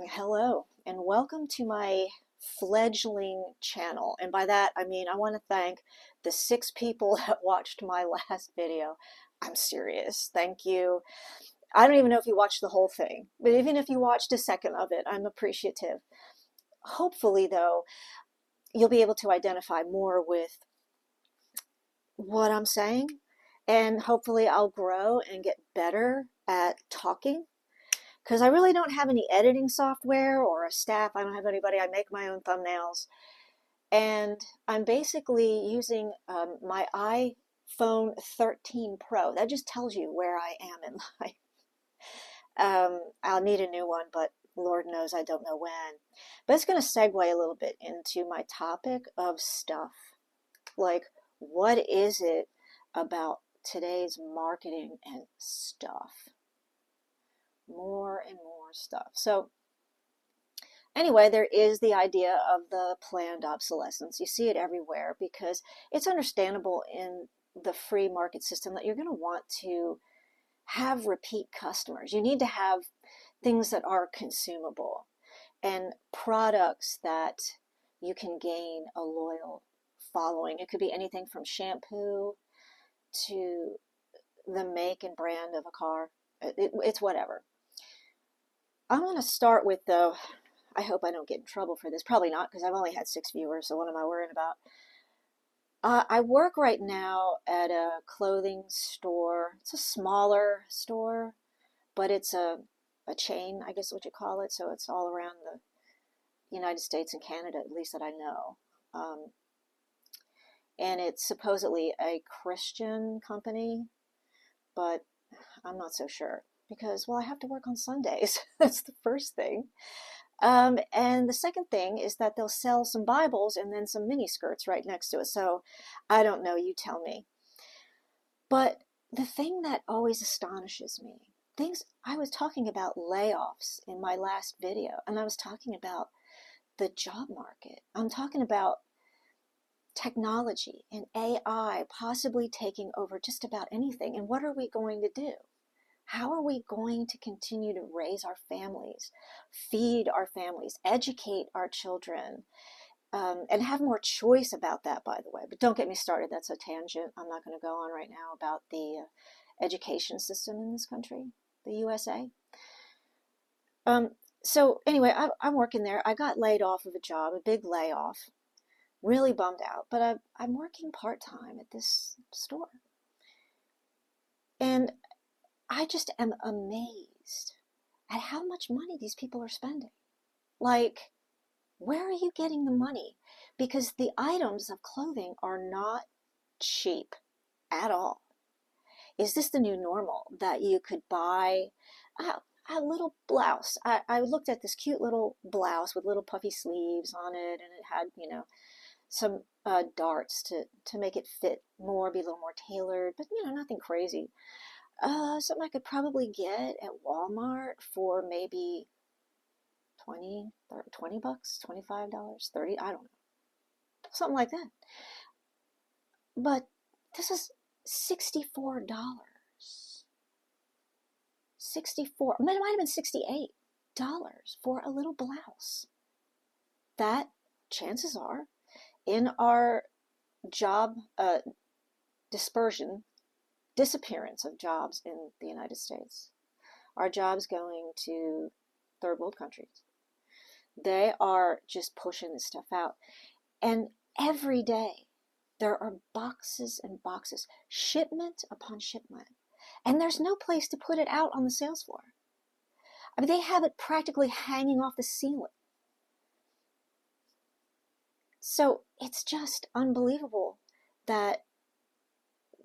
Hello, and welcome to my fledgling channel. And by that, I mean I want to thank the 6 people that watched my last video. I'm serious. Thank you. I don't even know if you watched the whole thing, but even if you watched a second of it, I'm appreciative. Hopefully, though, you'll be able to identify more with what I'm saying, and hopefully I'll grow and get better at talking because I really don't have any editing software or a staff. I don't have anybody. I make my own thumbnails. And I'm basically using my iPhone 13 Pro. That just tells you where I am in life. I'll need a new one, but Lord knows I don't know when. But it's going to segue a little bit into my topic of stuff. Like, what is it about today's marketing and stuff? More and more stuff. So anyway, there is the idea of the planned obsolescence. You see it everywhere because it's understandable in the free market system that you're going to want to have repeat customers. You need to have things that are consumable and products that you can gain a loyal following. It could be anything from shampoo to the make and brand of a car. It's whatever. I'm going to start with, though, I hope I don't get in trouble for this. Probably not, because I've only had 6 viewers, so what am I worrying about? I work right now at a clothing store. It's a smaller store, but it's a chain, I guess what you call it. So it's all around the United States and Canada, at least that I know. And it's supposedly a Christian company, but I'm not so sure because, well, I have to work on Sundays. That's the first thing. And the second thing is that they'll sell some Bibles and then some mini skirts right next to it. So I don't know, you tell me. But the thing that always astonishes me, I was talking about layoffs in my last video, and I was talking about the job market. I'm talking about technology and AI possibly taking over just about anything. And what are we going to do? How are we going to continue to raise our families, feed our families, educate our children, and have more choice about that, by the way? But don't get me started. That's a tangent. I'm not going to go on right now about the education system in this country, the USA. So anyway, I'm working there. I got laid off of a job, a big layoff, really bummed out, but I'm working part-time at this store. And I just am amazed at how much money these people are spending. Like, where are you getting the money? Because the items of clothing are not cheap at all. Is this the new normal that you could buy a little blouse? I looked at this cute little blouse with little puffy sleeves on it, and it had, some darts to make it fit more, be a little more tailored, but, nothing crazy. Something I could probably get at Walmart for maybe 20 bucks, $25, 30, I don't know. Something like that. But this is $64. 64, it might have been $68 for a little blouse. That, chances are, in our job disappearance of jobs in the United States, are jobs going to third world countries. They are just pushing this stuff out. And every day there are boxes and boxes, shipment upon shipment. And there's no place to put it out on the sales floor. I mean, they have it practically hanging off the ceiling. So it's just unbelievable that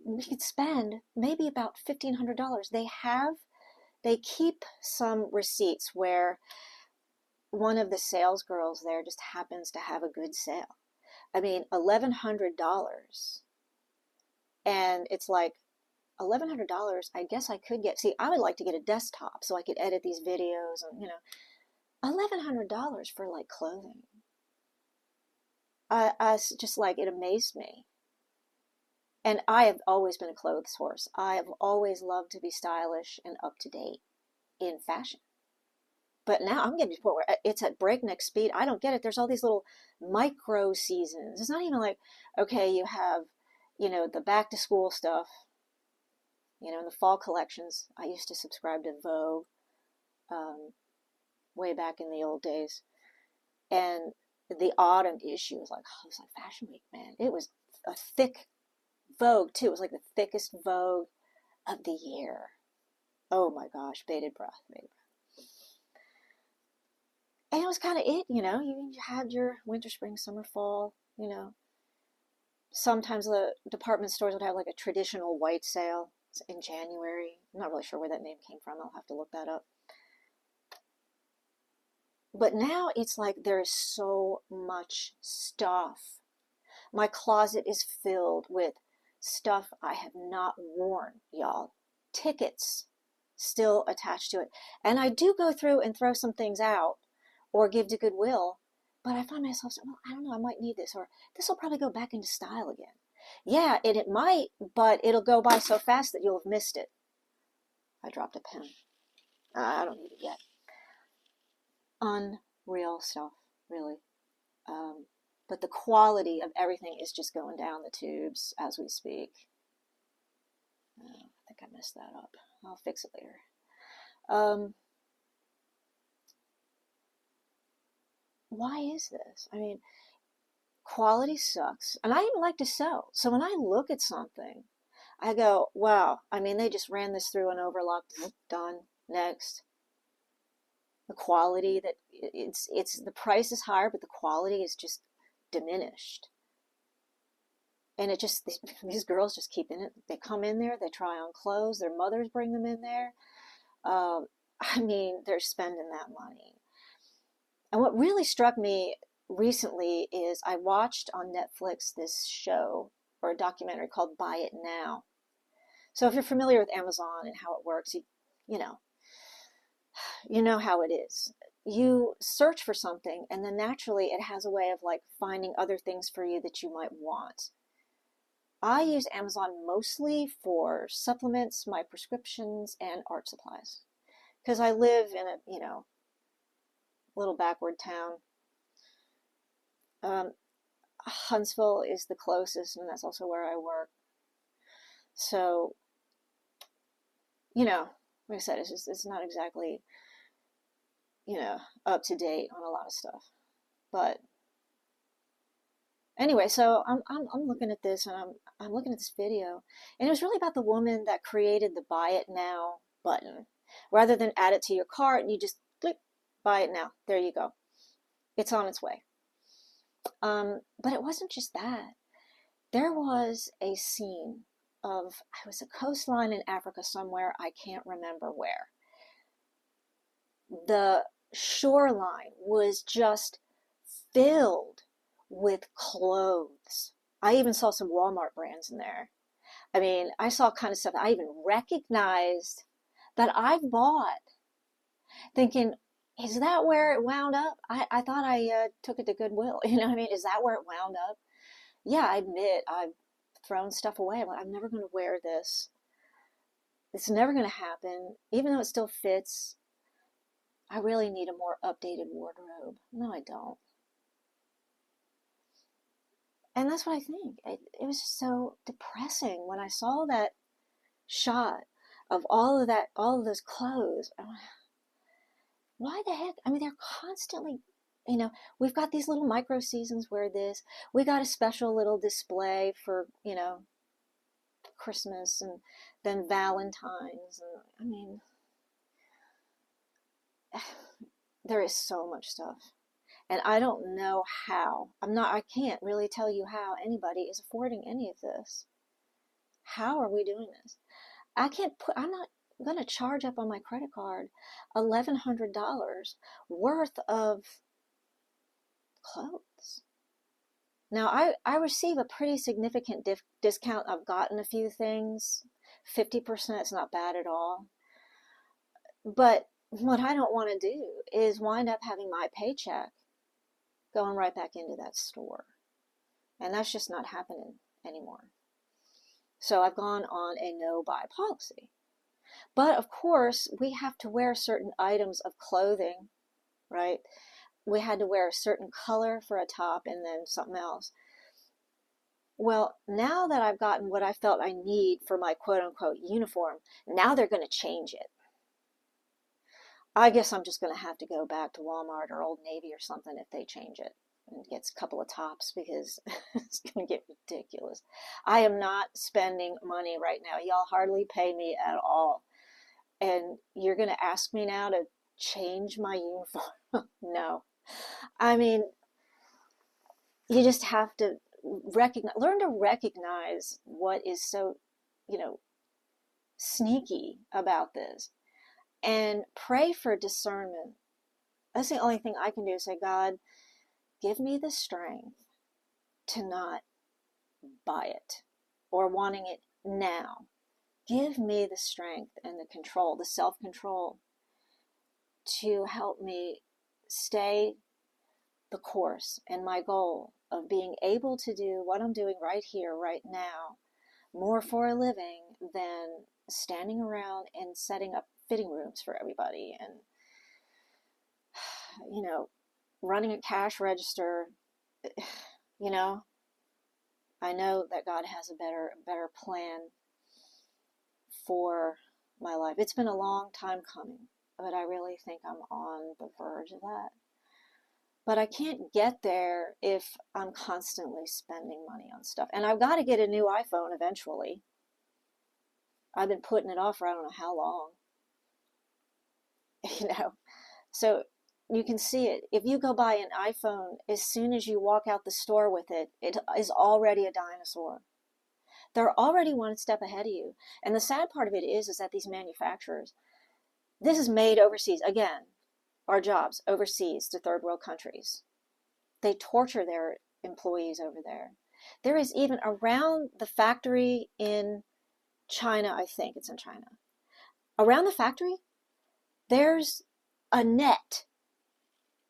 we could spend maybe about $1,500. They keep some receipts where one of the sales girls there just happens to have a good sale. I mean, $1,100. And it's like, $1,100, I guess I could get, see, I would like to get a desktop so I could edit these videos and, $1,100 for like clothing. I just like, it amazed me. And I have always been a clothes horse. I have always loved to be stylish and up to date in fashion. But now I'm getting to the point where it's at breakneck speed. I don't get it. There's all these little micro seasons. It's not even like, okay, you have, the back to school stuff, in the fall collections. I used to subscribe to Vogue um, way back in the old days. And the autumn issue was like, oh, it was like Fashion Week, man. It was a thick Vogue, too. It was like the thickest Vogue of the year. Oh my gosh, bated breath, bated breath. And it was kind of it, you had your winter, spring, summer, fall, Sometimes the department stores would have like a traditional white sale in January. I'm not really sure where that name came from. I'll have to look that up. But now it's like there is so much stuff. My closet is filled with stuff I have not worn, y'all. Tickets still attached to it. And I do go through and throw some things out or give to Goodwill, but I find myself saying, well, I don't know, I might need this, or this will probably go back into style again. Yeah, it might, but it'll go by so fast that you'll have missed it. I dropped a pen. I don't need it yet. Unreal stuff, really. But the quality of everything is just going down the tubes as we speak. Oh, I think I messed that up. I'll fix it later. Why is this? I mean, quality sucks. And I even like to sew. So when I look at something, I go, wow, I mean, they just ran this through an overlock, done, next. The quality that it's the price is higher, but the quality is just diminished. And it just, these girls just keep in it. They come in there, they try on clothes, their mothers bring them in there. I mean, they're spending that money. And what really struck me recently is I watched on Netflix this show or a documentary called Buy It Now. So if you're familiar with Amazon and how it works, you know how it is. You search for something and then naturally it has a way of like finding other things for you that you might want. I use Amazon mostly for supplements, my prescriptions, and art supplies. Because I live in a, little backward town. Huntsville is the closest, and that's also where I work. So, like I said, it's not exactly, up to date on a lot of stuff. But anyway, so I'm looking at this and I'm looking at this video, and it was really about the woman that created the Buy It Now button. Rather than add it to your cart, and you just click Buy It Now. There you go. It's on its way. But it wasn't just that. There was a scene of, it was a coastline in Africa somewhere, I can't remember where. The shoreline was just filled with clothes. I even saw some Walmart brands in there. I mean, I saw kind of stuff that I even recognized that I've bought, thinking, is that where it wound up? I thought I took it to Goodwill. You know what I mean? Is that where it wound up? Yeah, I admit I've thrown stuff away. I'm like, I'm never going to wear this. It's never going to happen. Even though it still fits, I really need a more updated wardrobe. No, I don't. And that's what I think. It was just so depressing when I saw that shot of all of those clothes. Why the heck? I mean, they're constantly, we've got these little micro seasons where we got a special little display for, Christmas and then Valentine's. And I mean, there is so much stuff. And I don't know how. I can't really tell you how anybody is affording any of this. How are we doing this? I'm not going to charge up on my credit card $1,100 worth of clothes. Now, I receive a pretty significant discount. I've gotten a few things. 50% is not bad at all. But what I don't want to do is wind up having my paycheck going right back into that store. And that's just not happening anymore. So I've gone on a no-buy policy. But of course, we have to wear certain items of clothing, right? We had to wear a certain color for a top and then something else. Well, now that I've gotten what I felt I need for my quote unquote uniform, now they're going to change it. I guess I'm just going to have to go back to Walmart or Old Navy or something if they change it and get a couple of tops, because it's going to get ridiculous. I am not spending money right now. Y'all hardly pay me at all. And you're going to ask me now to change my uniform? No. I mean, you just have to learn to recognize what is so, you know, sneaky about this, and pray for discernment. That's the only thing I can do, is say, God, give me the strength to not buy it or wanting it now. Give me the strength and the control, the self-control, to help me stay the course and my goal of being able to do what I'm doing right here, right now, more for a living than standing around and setting up fitting rooms for everybody and, running a cash register. You know, I know that God has a better plan for my life. It's been a long time coming, but I really think I'm on the verge of that. But I can't get there if I'm constantly spending money on stuff. And I've got to get a new iPhone eventually. I've been putting it off for I don't know how long. So you can see it. If you go buy an iPhone, as soon as you walk out the store with it, it is already a dinosaur. They're already one step ahead of you. And the sad part of it is that these manufacturers, this is made overseas. Again, our jobs overseas to third world countries. They torture their employees over there. There is even around the factory in China, I think it's in China, around the factory, there's a net.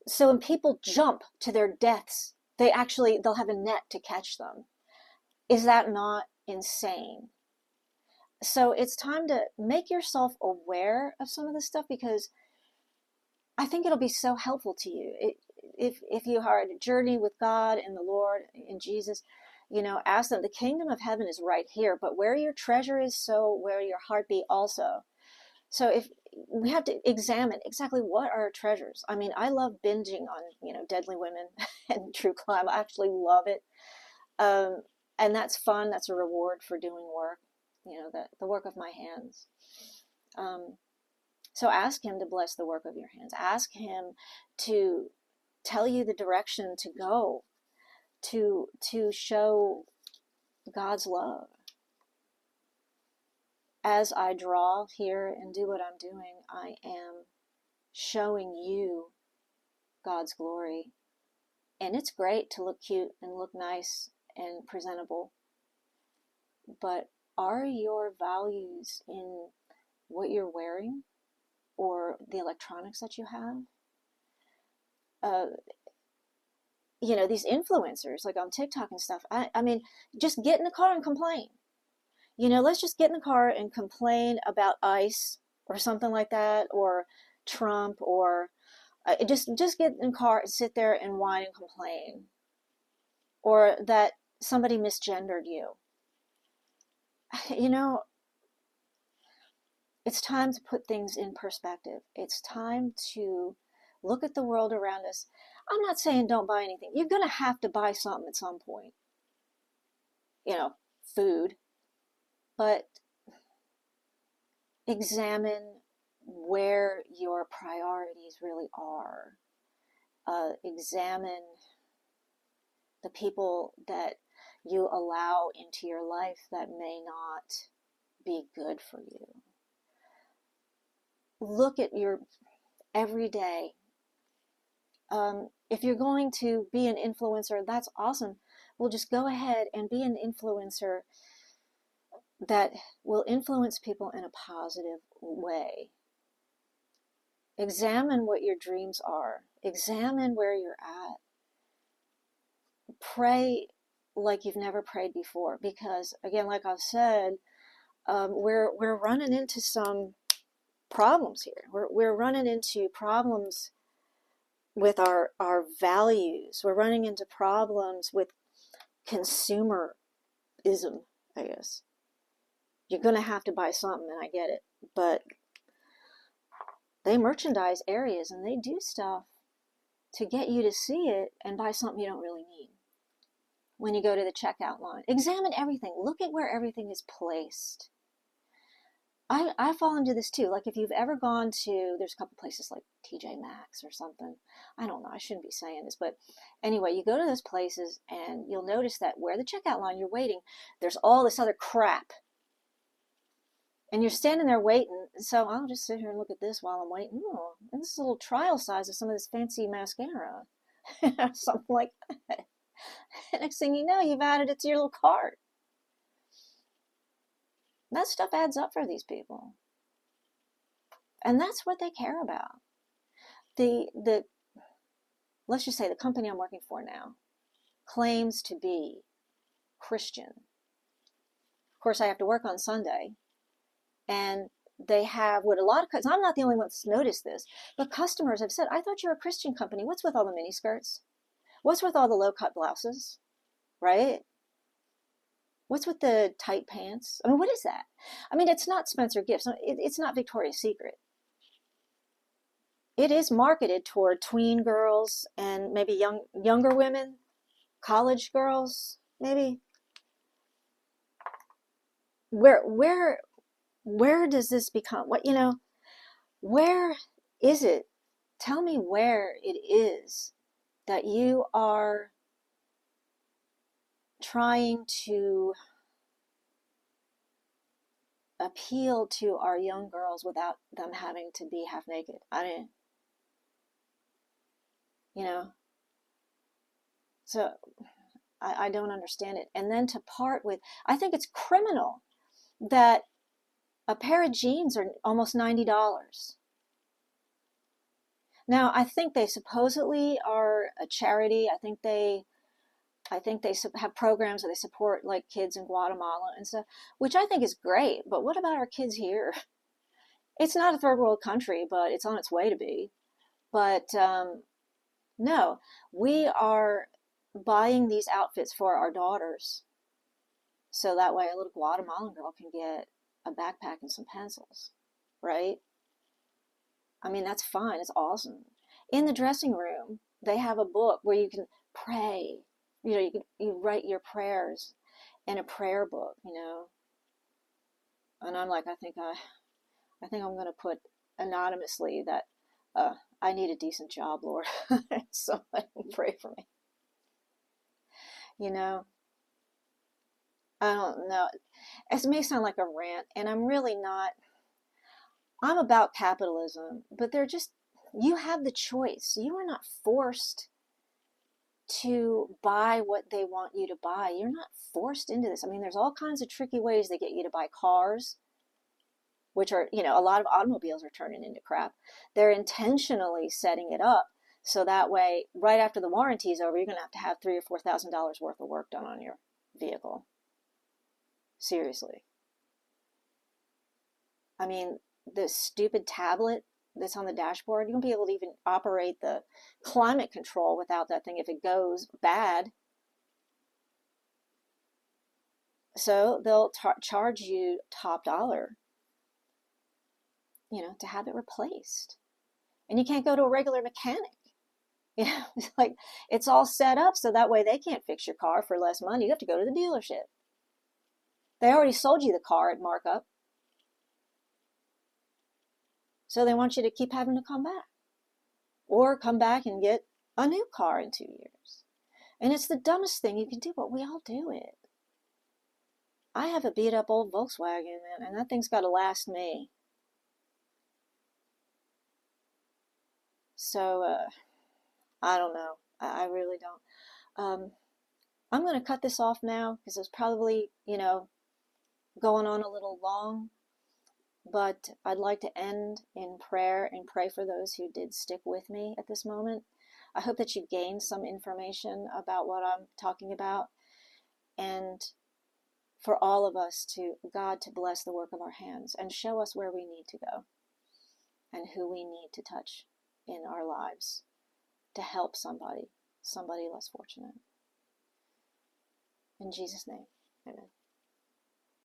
So when people jump to their deaths, they'll have a net to catch them. Is that not insane? So it's time to make yourself aware of some of this stuff, because I think it'll be so helpful to you. If you are a journey with God and the Lord and Jesus, ask them. The kingdom of heaven is right here, but where your treasure is, so where your heart be also. So if we have to examine exactly what are our treasures. I mean, I love binging on, Deadly Women and true crime. I actually love it. And that's fun. That's a reward for doing work, the work of my hands. So ask him to bless the work of your hands. Ask him to tell you the direction to go, to show God's love. As I draw here and do what I'm doing, I am showing you God's glory. And it's great to look cute and look nice and presentable. But are your values in what you're wearing or the electronics that you have? These influencers like on TikTok and stuff, I mean, just get in the car and complain. Let's just get in the car and complain about ICE or something like that, or Trump, or just get in the car and sit there and whine and complain, or that somebody misgendered you. It's time to put things in perspective. It's time to look at the world around us. I'm not saying don't buy anything. You're going to have to buy something at some point. Food. But examine where your priorities really are. Examine the people that you allow into your life that may not be good for you. Look at your everyday. If you're going to be an influencer, that's awesome. Well, just go ahead and be an influencer that will influence people in a positive way. Examine what your dreams are. Examine where you're at. Pray like you've never prayed before, because again, like I've said, we're running into some problems here. We're running into problems with our values. We're running into problems with consumerism, I guess. You're going to have to buy something, and I get it. But they merchandise areas and they do stuff to get you to see it and buy something you don't really need. When you go to the checkout line, examine everything. Look at where everything is placed. I fall into this too. Like if you've ever gone to, there's a couple places like TJ Maxx or something. I don't know, I shouldn't be saying this, but anyway, you go to those places and you'll notice that where the checkout line you're waiting, there's all this other crap. And you're standing there waiting, so I'll just sit here and look at this while I'm waiting. Oh, and this is a little trial size of some of this fancy mascara. Something like that. Next thing you know, you've added it to your little cart. That stuff adds up for these people. And that's what they care about. Let's just say the company I'm working for now claims to be Christian. Of course, I have to work on Sunday. And they have what a lot of, because I'm not the only one that's noticed this, but customers have said, I thought you're a Christian company. What's with all the miniskirts? What's with all the low-cut blouses? Right? What's with the tight pants? I mean, what is that? I mean, it's not Spencer Gifts. It's not Victoria's Secret. It is marketed toward tween girls and maybe younger women, college girls, maybe. Where does this become? Where is it? Tell me where it is that you are trying to appeal to our young girls without them having to be half naked. I mean, so I don't understand it. And then to part with, I think it's criminal that a pair of jeans are almost $90. Now, I think they supposedly are a charity. I think they have programs where they support like kids in Guatemala and stuff, which I think is great. But what about our kids here? It's not a third world country, but it's on its way to be. But no, we are buying these outfits for our daughters so that way a little Guatemalan girl can get a backpack and some pencils, right? I mean, that's fine. It's awesome. In the dressing room, they have a book where you can pray. You write your prayers in a prayer book, And I'm like, I think I'm going to put anonymously that I need a decent job, Lord. Somebody pray for me. I don't know. It may sound like a rant, and I'm really not. I'm about capitalism, but you have the choice. You are not forced to buy what they want you to buy. You're not forced into this. I mean, there's all kinds of tricky ways they get you to buy cars, which are, a lot of automobiles are turning into crap. They're intentionally setting it up so that way, right after the warranty is over, you're going to have $3,000 or $4,000 worth of work done on your vehicle. Seriously. I mean, this stupid tablet that's on the dashboard, you won't be able to even operate the climate control without that thing if it goes bad. So they'll charge you top dollar, to have it replaced. And you can't go to a regular mechanic. It's like it's all set up so that way they can't fix your car for less money. You have to go to the dealership. They already sold you the car at markup. So they want you to keep having to come back. Or come back and get a new car in 2 years. And it's the dumbest thing you can do, but we all do it. I have a beat up old Volkswagen, and that thing's got to last me. So, I don't know. I really don't. I'm going to cut this off now because it's probably, going on a little long. But I'd like to end in prayer and pray for those who did stick with me at this moment. I hope that you gained some information about what I'm talking about, and for all of us God to bless the work of our hands and show us where we need to go. and who we need to touch in our lives to help somebody less fortunate. In Jesus' name, amen.